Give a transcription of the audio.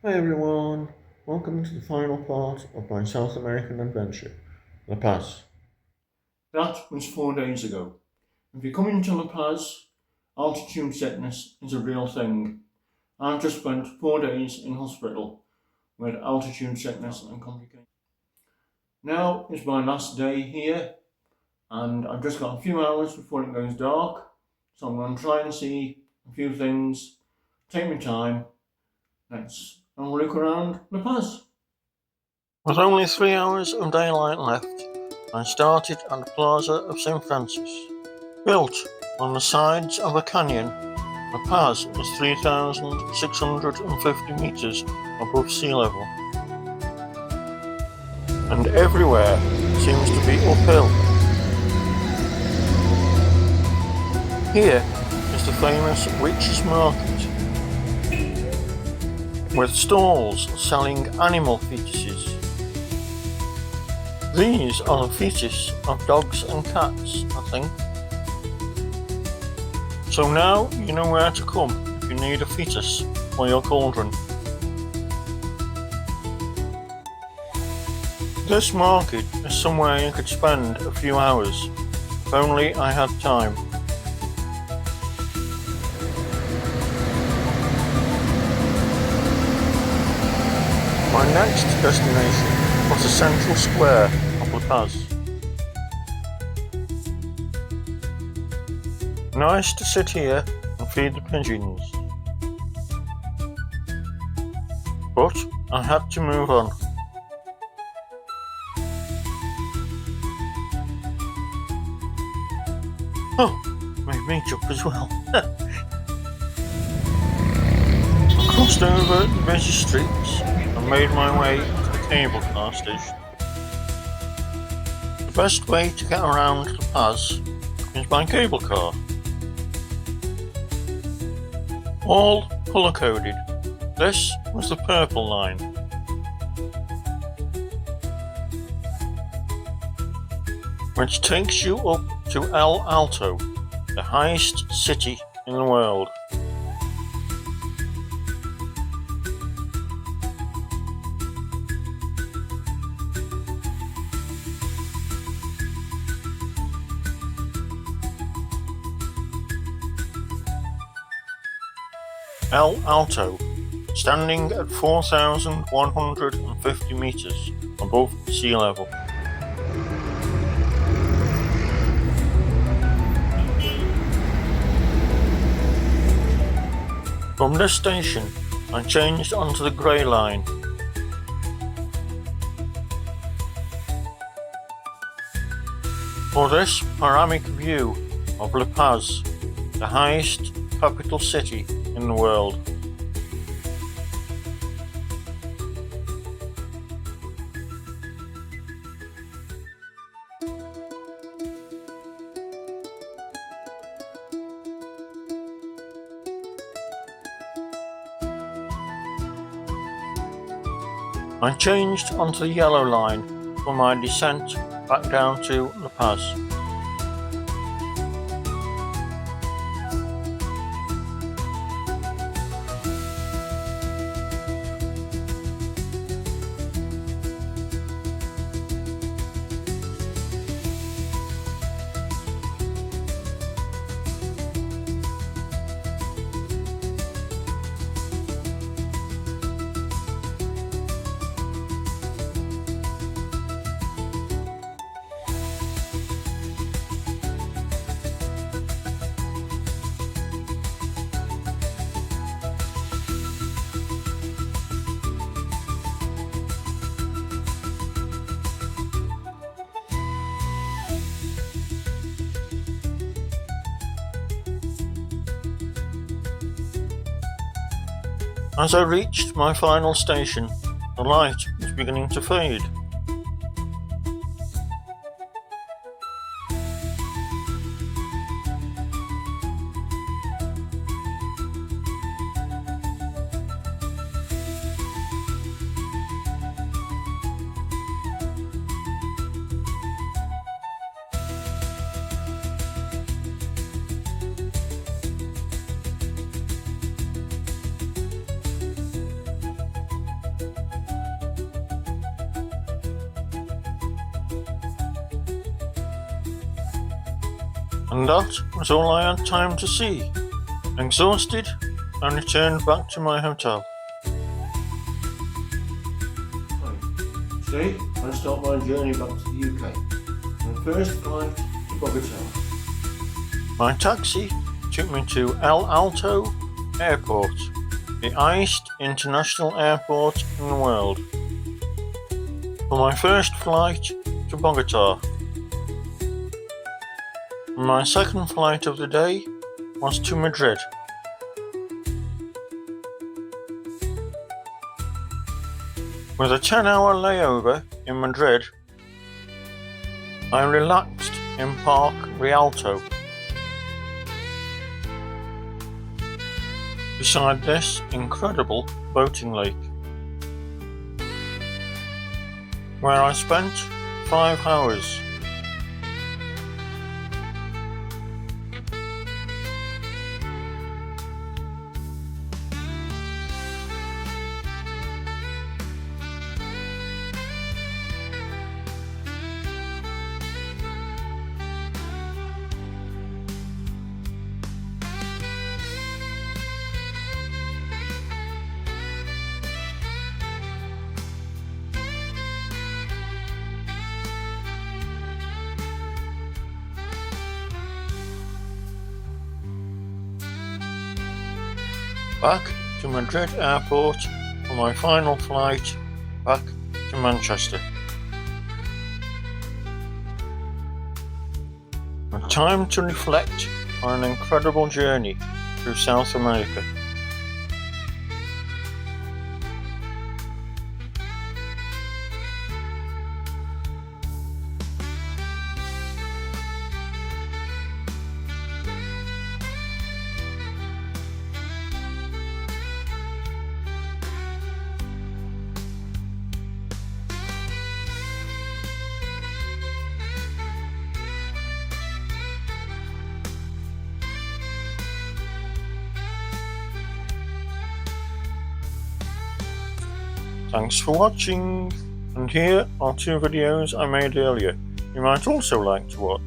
Hi everyone, welcome to the final part of my South American adventure, La Paz. That was 4 days ago. If you're coming to La Paz, altitude sickness is a real thing. I've just spent 4 days in hospital with altitude sickness and complications. Now is my last day here, and I've just got a few hours before it goes dark, so I'm going to try and see a few things, take my time. Let's have a look around La Paz. With only 3 hours of daylight left, I started at the Plaza of St. Francis. Built on the sides of a canyon, La Paz is 3,650 meters above sea level, and everywhere seems to be uphill. Here is the famous Witches Market, with stalls selling animal fetuses. These are the fetus of dogs and cats, I think. So now you know where to come if you need a fetus for your cauldron. This market is somewhere you could spend a few hours, if only I had time. My next destination was the central square of La Paz. Nice to sit here and feed the pigeons. But I had to move on. Oh, my made up as well. I crossed over the busy streets and made my way to the cable car station. The best way to get around La Paz is by cable car. All colour-coded. This was the purple line. Which takes you up to El Alto, the highest city in the world. El Alto, standing at 4,150 meters above sea level. From this station, I changed onto the grey line. For this panoramic view of La Paz, the highest capital city in the world. I changed onto the yellow line for my descent back down to La Paz. As I reached my final station, the light was beginning to fade. And that was all I had time to see. Exhausted, I returned back to my hotel. Today, I start my journey back to the UK. My first flight to Bogota. My taxi took me to El Alto Airport, the highest international airport in the world, for my first flight to Bogota. My second flight of the day was to Madrid. With a 10-hour layover in Madrid, I relaxed in Park Rialto. Beside this incredible boating lake, where I spent 5 hours. Back to Madrid Airport for my final flight back to Manchester. A time to reflect on an incredible journey through South America. Thanks for watching, and here are 2 videos I made earlier you might also like to watch.